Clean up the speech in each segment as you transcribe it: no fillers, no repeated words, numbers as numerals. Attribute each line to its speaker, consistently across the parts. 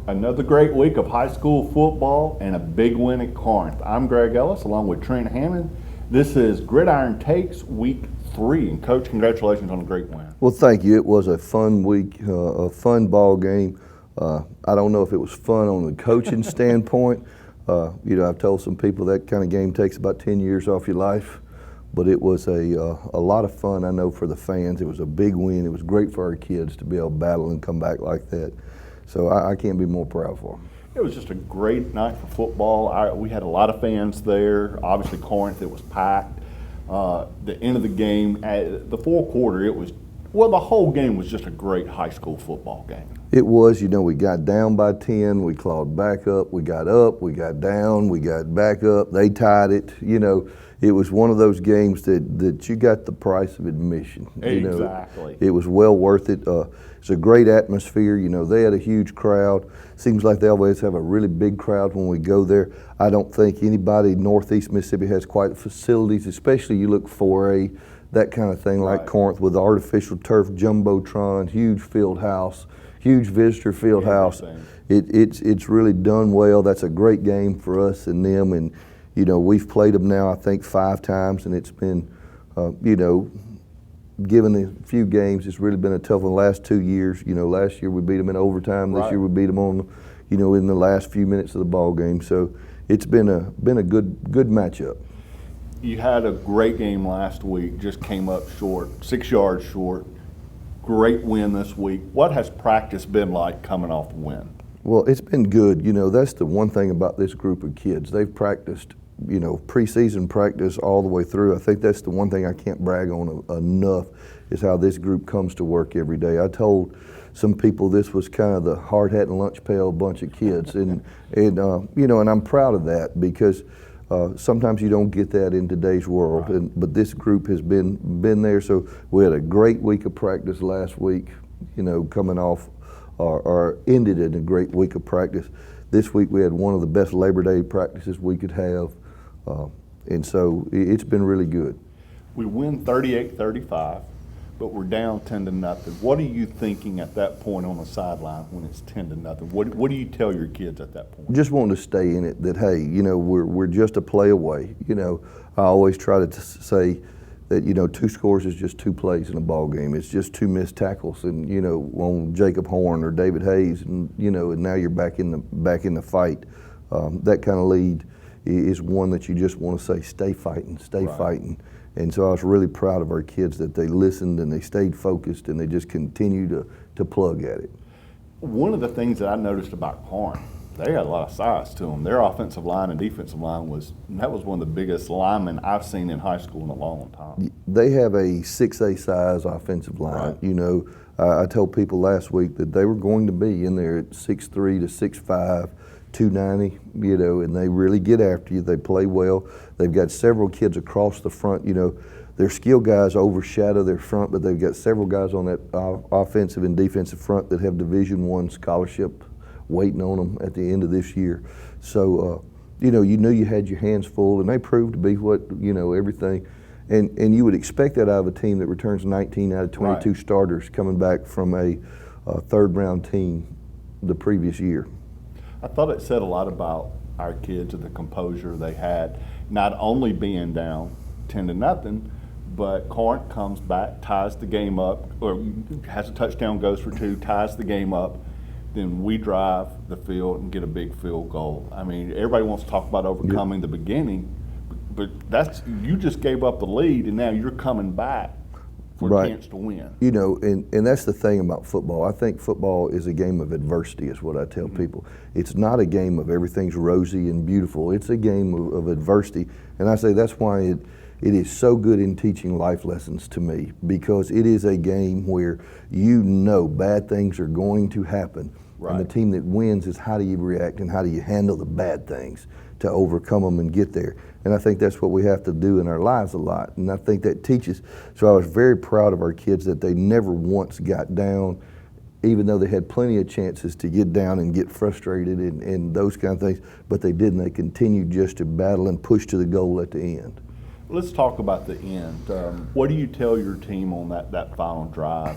Speaker 1: Another great week of high school football and a big win at Corinth. I'm Greg Ellis along with Trent Hammond. This is Gridiron Takes Week 3. And Coach, congratulations on a great win.
Speaker 2: Well, thank you. It was a fun week, a fun ball game. I don't know if it was fun on the coaching standpoint. I've told some people that kind of game takes about 10 years off your life. But it was a lot of fun, I know, for the fans. It was a big win. It was great for our kids to be able to battle and come back like that. So I can't be more proud for them.
Speaker 1: It was just a great night for football. We had a lot of fans there. Obviously, Corinth, it was packed. The end of the game, the fourth quarter, the whole game was just a great high school football game.
Speaker 2: It was. We got down by 10. We clawed back up. We got down. We got back up. They tied it. It was one of those games that you got the price of admission.
Speaker 1: Exactly.
Speaker 2: It was well worth it. It's a great atmosphere. They had a huge crowd. Seems like they always have a really big crowd when we go there. I don't think anybody in Northeast Mississippi has quite the facilities, especially you look 4A, that kind of thing, like Corinth with the artificial turf, jumbotron, huge field house, huge visitor field house. It's really done well. That's a great game for us and them. And we've played them now, I think, 5 times, and it's been, given a few games, it's really been a tough one. The last 2 years, last year we beat them in overtime. This year we beat them on, in the last few minutes of the ball game. So it's been a good matchup.
Speaker 1: You had a great game last week. Just came up short, 6 yards short. Great win this week. What has practice been like coming off the win? Well,
Speaker 2: it's been good. That's the one thing about this group of kids. They've practiced, preseason practice all the way through. I think that's the one thing I can't brag on enough is how this group comes to work every day. I told some people this was kind of the hard hat and lunch pail bunch of kids, and I'm proud of that because sometimes you don't get that in today's world. But this group has been there. So we had a great week of practice last week. Coming off. Or ended in a great week of practice. This week we had one of the best Labor Day practices we could have, and so it's been really good.
Speaker 1: We win 38-35, but we're down 10-0. What are you thinking at that point on the sideline when it's 10-0? What do you tell your kids at that point?
Speaker 2: Just wanting to stay in it. That hey, we're just a play away. I always try to say that 2 scores is just 2 plays in a ball game. It's just 2 missed tackles, and on Jacob Horn or David Hayes, and and now you're back in the fight. That kind of lead is one that you just want to say, stay fighting, fighting. And so I was really proud of our kids that they listened and they stayed focused and they just continued to plug at it.
Speaker 1: One of the things that I noticed about Corinth, they got a lot of size to them. Their offensive line and defensive line was one of the biggest linemen I've seen in high school in a long time.
Speaker 2: They have a 6A size offensive line. I told people last week that they were going to be in there at 6'3" to 6'5", 290, and they really get after you. They play well. They've got several kids across the front. Their skill guys overshadow their front, but they've got several guys on that offensive and defensive front that have Division I scholarship waiting on them at the end of this year. So, you knew you had your hands full, and they proved to be what, everything. And you would expect that out of a team that returns 19 out of 22 starters coming back from a third-round team the previous year.
Speaker 1: I thought it said a lot about our kids and the composure they had, not only being down 10-0, but Corinth comes back, ties the game up, or has a touchdown, goes for 2, ties the game up. Then we drive the field and get a big field goal. I mean, everybody wants to talk about overcoming the beginning, but you just gave up the lead, and now you're coming back for a chance to win.
Speaker 2: And that's the thing about football. I think football is a game of adversity, is what I tell people. It's not a game of everything's rosy and beautiful. It's a game of adversity, and I say that's why it is so good in teaching life lessons to me, because it is a game where bad things are going to happen. And the team that wins is how do you react and how do you handle the bad things to overcome them and get there. And I think that's what we have to do in our lives a lot. And I think that teaches. So I was very proud of our kids that they never once got down, even though they had plenty of chances to get down and get frustrated and those kind of things. But they didn't. They continued just to battle and push to the goal at the end.
Speaker 1: Let's talk about the end. What do you tell your team on that final drive,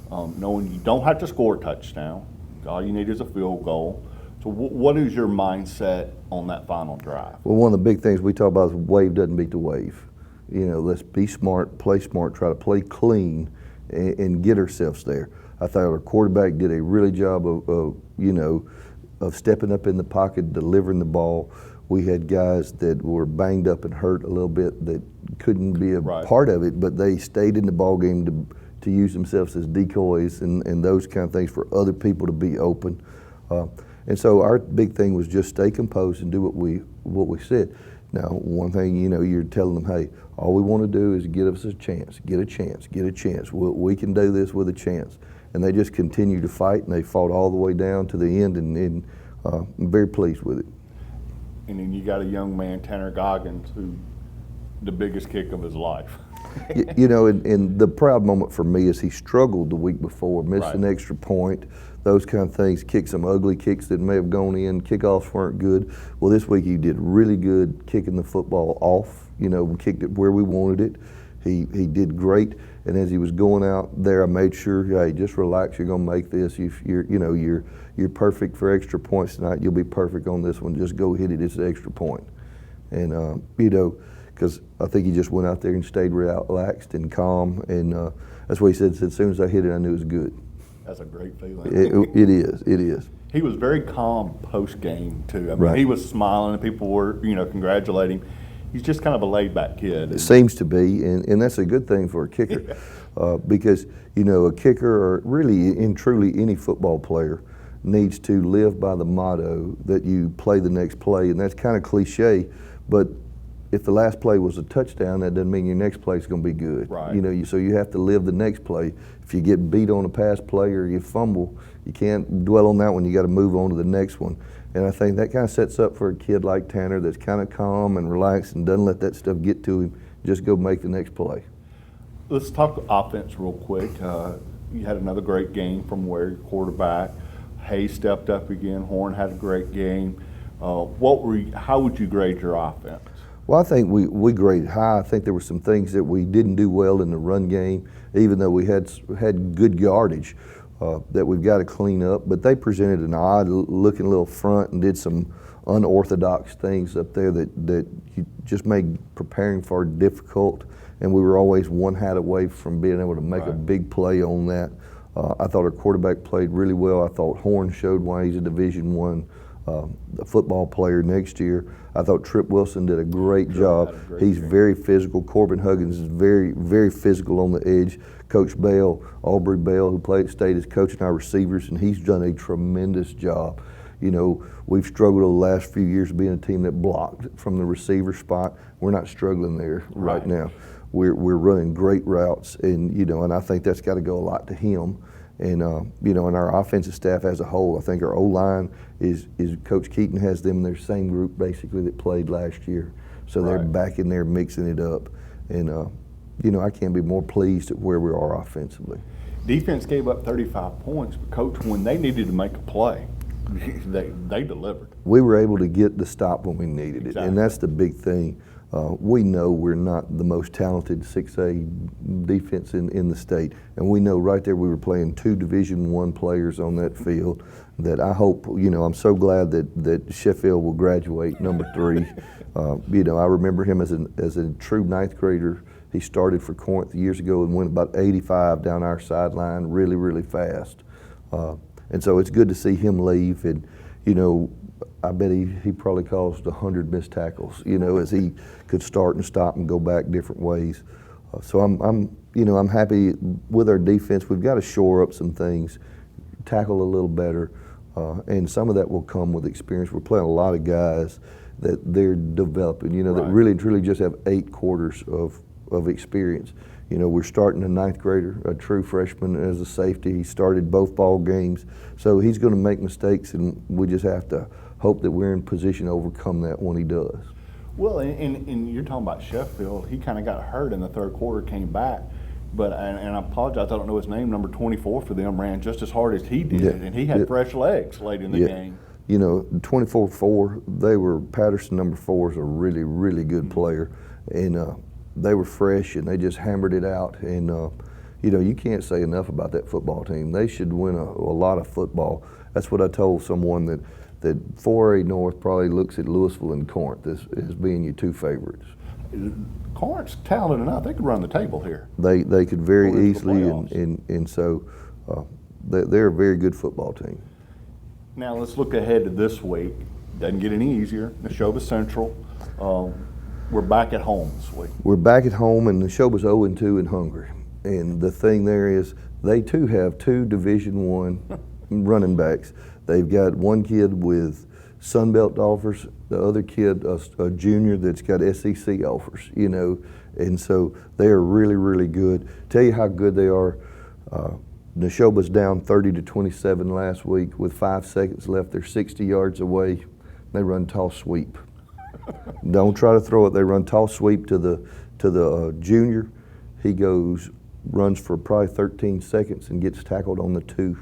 Speaker 1: knowing you don't have to score a touchdown, all you need is a field goal? So what is your mindset on that final drive?
Speaker 2: Well, one of the big things we talk about is wave doesn't beat the wave. You know, let's be smart, play smart, try to play clean, and get ourselves there. I thought our quarterback did a really job of stepping up in the pocket, delivering the ball. We had guys that were banged up and hurt a little bit that couldn't be a part of it, but they stayed in the ball game to use themselves as decoys and those kind of things for other people to be open. And so our big thing was just stay composed and do what we said. Now, one thing, you're telling them, hey, all we want to do is give us a chance, get a chance, get a chance. We can do this with a chance. And they just continue to fight, and they fought all the way down to the end, and I'm very pleased with it.
Speaker 1: And then you got a young man, Tanner Goggins, who the biggest kick of his life.
Speaker 2: And the proud moment for me is he struggled the week before, missed an extra point, those kind of things, kicked some ugly kicks that may have gone in, kickoffs weren't good. Well, this week he did really good kicking the football off, kicked it where we wanted it. He did great, and as he was going out there, I made sure, hey, just relax, you're going to make this. You're perfect for extra points tonight, you'll be perfect on this one, just go hit it, it's an extra point. And, because I think he just went out there and stayed relaxed and calm, and that's what he said. As soon as I hit it, I knew it was good.
Speaker 1: That's a great feeling.
Speaker 2: It is.
Speaker 1: He was very calm post-game, too. I mean, he was smiling, and people were, congratulating him. He's just kind of a laid-back kid.
Speaker 2: It seems to be, and that's a good thing for a kicker, because, a kicker, or really and truly any football player, needs to live by the motto that you play the next play, and that's kind of cliche, but if the last play was a touchdown, that doesn't mean your next play is going to be good.
Speaker 1: Right.
Speaker 2: So you have to live the next play. If you get beat on a pass play or you fumble, you can't dwell on that one. You got to move on to the next one. And I think that kind of sets up for a kid like Tanner that's kind of calm and relaxed and doesn't let that stuff get to him. Just go make the next play.
Speaker 1: Let's talk offense real quick. You had another great game from where your quarterback. Hayes stepped up again. Horn had a great game. How would you grade your offense?
Speaker 2: Well, I think we graded high. I think there were some things that we didn't do well in the run game, even though we had good yardage that we've got to clean up. But they presented an odd-looking little front and did some unorthodox things up there that just made preparing for difficult. And we were always one hat away from being able to make a big play on that. I thought our quarterback played really well. I thought Horn showed why he's a Division I football player next year. I thought Trip Wilson did a great job. He's very physical. Corbin Huggins is very, very physical on the edge. Coach Bell, Aubrey Bell, who stayed as coaching our receivers, and he's done a tremendous job. We've struggled over the last few years being a team that blocked from the receiver spot. We're not struggling there right now. We're running great routes, and I think that's got to go a lot to him. And and our offensive staff as a whole, I think our O-line is Coach Keaton has them in their same group basically that played last year, so they're back in there mixing it up. And I can't be more pleased at where we are offensively.
Speaker 1: Defense gave up 35 points, but Coach, when they needed to make a play, they delivered.
Speaker 2: We were able to get the stop when we needed it, and that's the big thing. We know we're not the most talented 6A defense in the state, and we know right there we were playing two Division I players on that field that I hope, I'm so glad that Sheffield will graduate number 3. I remember him as a true ninth grader. He started for Corinth years ago and went about 85 down our sideline really, really fast. And so it's good to see him leave, and, I bet he probably caused 100 missed tackles, as he could start and stop and go back different ways. So I'm happy with our defense. We've got to shore up some things, tackle a little better, and some of that will come with experience. We're playing a lot of guys that they're developing, that really truly just have 8 quarters of experience. We're starting a ninth grader, a true freshman as a safety. He started both ball games, so he's going to make mistakes, and we just have to hope that we're in position to overcome that when he does.
Speaker 1: Well, and you're talking about Sheffield. He kind of got hurt in the third quarter, came back, but and I apologize, I don't know his name. Number 24 for them ran just as hard as he did, and he had fresh legs late in the game.
Speaker 2: 24-4. Patterson number 4 is a really, really good player, and they were fresh and they just hammered it out. And you can't say enough about that football team. They should win a lot of football. That's what I told someone that 4A North probably looks at Louisville and Corinth as being your two favorites.
Speaker 1: Corinth's talented enough; they could run the table here.
Speaker 2: They could very
Speaker 1: Going into the
Speaker 2: easily,
Speaker 1: playoffs.
Speaker 2: and so they're a very good football team.
Speaker 1: Now let's look ahead to this week. Doesn't get any easier. Neshoba Central. We're back at home this week.
Speaker 2: We're back at home, and Neshoba's 0-2 in Hungary. And the thing there is, they too have two Division I running backs. They've got one kid with Sun Belt offers, the other kid, a junior that's got SEC offers, and so they are really, really good. Tell you how good they are. Neshoba's down 30-27 last week with 5 seconds left. They're 60 yards away. They run toss sweep. Don't try to throw it. They run toss sweep to the junior. He runs for probably 13 seconds and gets tackled on the two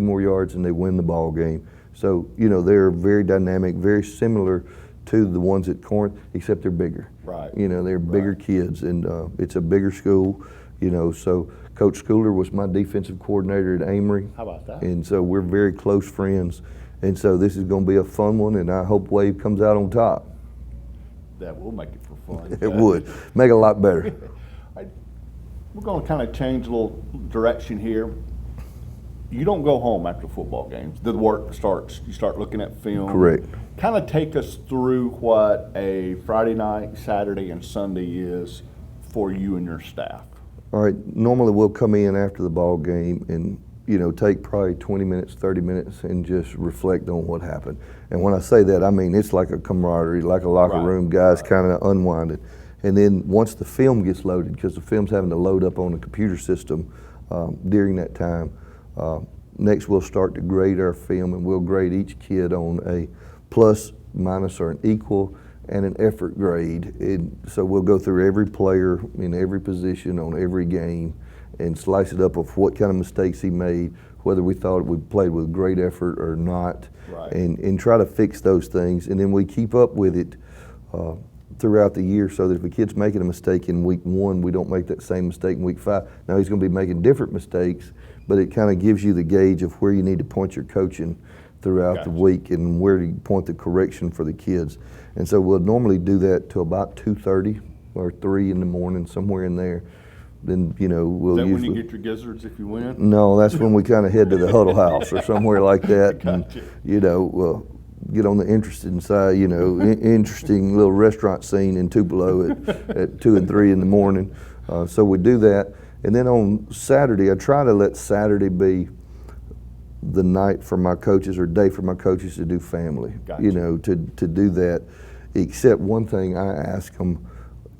Speaker 2: more yards, and they win the ball game. So, they're very dynamic, very similar to the ones at Corinth, except they're bigger.
Speaker 1: Right.
Speaker 2: They're bigger kids, and it's a bigger school, so Coach Schooler was my defensive coordinator at Amory.
Speaker 1: How about that?
Speaker 2: And so we're very close friends. And so this is going to be a fun one, and I hope Wave comes out on top.
Speaker 1: That will make it for fun.
Speaker 2: It would. Make it a lot better.
Speaker 1: We're going to kind of change a little direction here. You don't go home after football games. The work starts. You start looking at film.
Speaker 2: Correct.
Speaker 1: Kind of take us through what a Friday night, Saturday, and Sunday is for you and your staff.
Speaker 2: All right. Normally we'll come in after the ball game and, take probably 20 minutes, 30 minutes and just reflect on what happened. And when I say that, I mean it's like a camaraderie, like a locker room, guys kind of unwinding. And then once the film gets loaded, because the film's having to load up on the computer system during that time, next we'll start to grade our film, and we'll grade each kid on a plus, minus, or an equal and an effort grade. And so we'll go through every player in every position on every game and slice it up of what kind of mistakes he made, whether we thought we played with great effort or not,
Speaker 1: right.
Speaker 2: and try to fix those things. And then we keep up with it throughout the year, so that if a kid's making a mistake in week 1, we don't make that same mistake in week 5. Now he's going to be making different mistakes, but it kind of gives you the gauge of where you need to point your coaching throughout the week and where to point the correction for the kids. And so we'll normally do that till about 2:30 or 3 in the morning, somewhere in there. Then we'll
Speaker 1: Is that
Speaker 2: usually.
Speaker 1: when you get your gizzards if you win?
Speaker 2: No, that's when we kind of head to the huddle house or somewhere like that,
Speaker 1: Gotcha.
Speaker 2: and get on the interesting side. Interesting little restaurant scene in Tupelo at 2 and 3 in the morning. So we do that, and then on Saturday, I try to let Saturday be the night for my coaches or day for my coaches to do family.
Speaker 1: Gotcha.
Speaker 2: To do that. Except one thing, I ask them.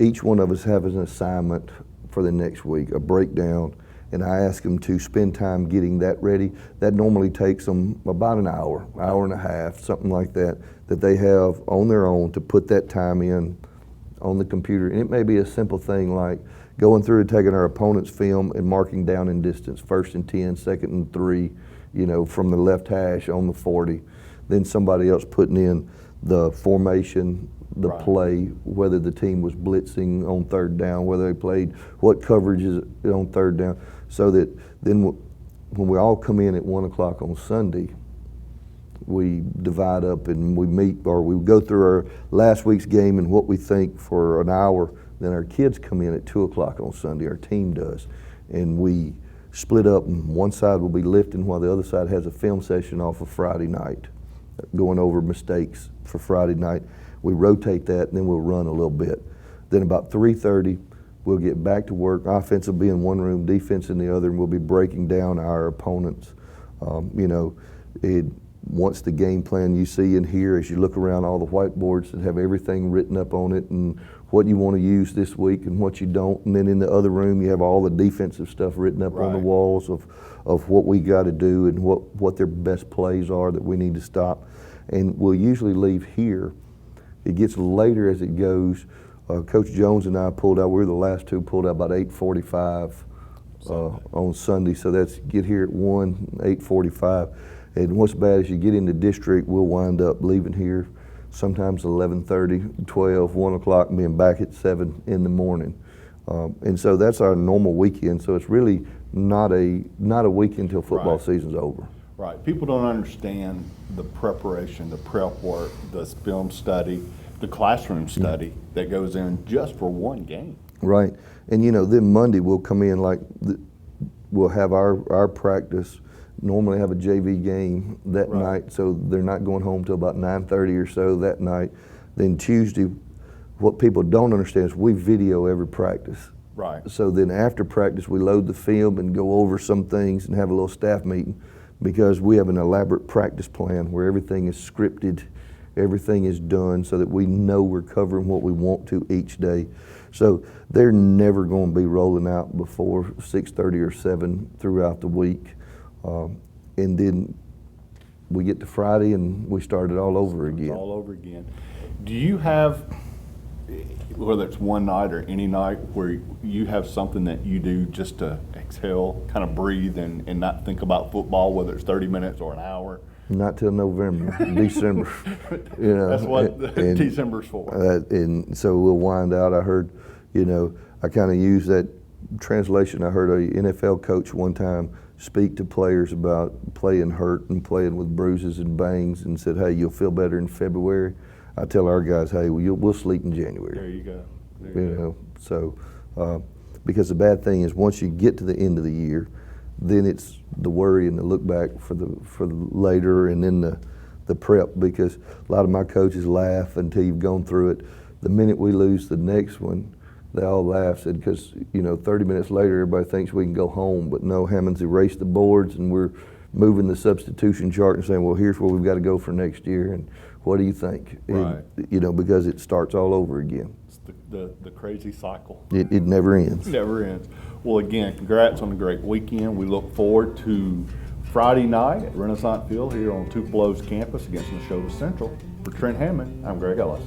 Speaker 2: Each one of us have an assignment for the next week, a breakdown, and I ask them to spend time getting that ready. That normally takes them about an hour and a half, something like that they have on their own to put that time in on the computer. And it may be a simple thing like going through and taking our opponent's film and marking down in distance, 1st and 10, 2nd and 3, from the left hash on the 40. Then somebody else putting in the formation, the play, whether the team was blitzing on 3rd down, whether they played, what coverage is on 3rd down, so that then when we all come in at 1 o'clock on Sunday, we divide up and we meet, or we go through our last week's game and what we think for an hour. Then our kids come in at 2 o'clock on Sunday, our team does, and we split up, and one side will be lifting while the other side has a film session off of Friday night, going over mistakes for Friday night. We rotate that, and then we'll run a little bit. Then about 3:30, we'll get back to work. Offense will be in one room, defense in the other, and we'll be breaking down our opponents. Once the game plan you see and hear as you look around all the whiteboards that have everything written up on it and what you want to use this week and what you don't. And then in the other room, you have all the defensive stuff written up on the walls of what we got to do and what their best plays are that we need to stop. And we'll usually leave here. It gets later as it goes. Coach Jones and I pulled out, we were the last two, pulled out about 8:45 on Sunday. So that's get here at 1, 8:45. And what's bad is you get into district, we'll wind up leaving here sometimes 11:30, 12, 1 o'clock, and being back at 7 in the morning. And so that's our normal weekend. So it's really not a weekend until football season's over.
Speaker 1: Right. People don't understand the preparation, the prep work, the film study, the classroom study that goes in just for one game.
Speaker 2: Right. And then Monday we'll come in we'll have our practice. Normally have a JV game that night, so they're not going home till about 9:30 or so that night. Then Tuesday, what people don't understand is we video every practice.
Speaker 1: Right.
Speaker 2: So then after practice, we load the film and go over some things and have a little staff meeting, because we have an elaborate practice plan where everything is scripted, everything is done so that we know we're covering what we want to each day. So they're never going to be rolling out before 6:30 or 7 throughout the week. And then we get to Friday and we start it all over again.
Speaker 1: All over again. Do you have, whether it's one night or any night, where you have something that you do just to exhale, kind of breathe and not think about football, whether it's 30 minutes or an hour?
Speaker 2: Not till November, December.
Speaker 1: That's what December's for.
Speaker 2: And so we'll wind out. I heard, I kind of use that translation. I heard a NFL coach one time speak to players about playing hurt and playing with bruises and bangs, and said, "Hey, you'll feel better in February." I tell our guys, "Hey, we'll sleep in January."
Speaker 1: There you go.
Speaker 2: So because the bad thing is, once you get to the end of the year, then it's the worry and the look back for the later, and then the prep. Because a lot of my coaches laugh until you've gone through it. The minute we lose the next one, they all laugh, said, because 30 minutes later everybody thinks we can go home, but no, Hammond's erased the boards and we're moving the substitution chart and saying, well, here's where we've got to go for next year, and what do you think?
Speaker 1: Right.
Speaker 2: And, because it starts all over again.
Speaker 1: It's the crazy cycle.
Speaker 2: It never ends.
Speaker 1: It never ends. Well, again, congrats on a great weekend. We look forward to Friday night at Renaissance Field here on Tupelo's campus against Neshoba Central. For Trent Hammond, I'm Greg Ellis.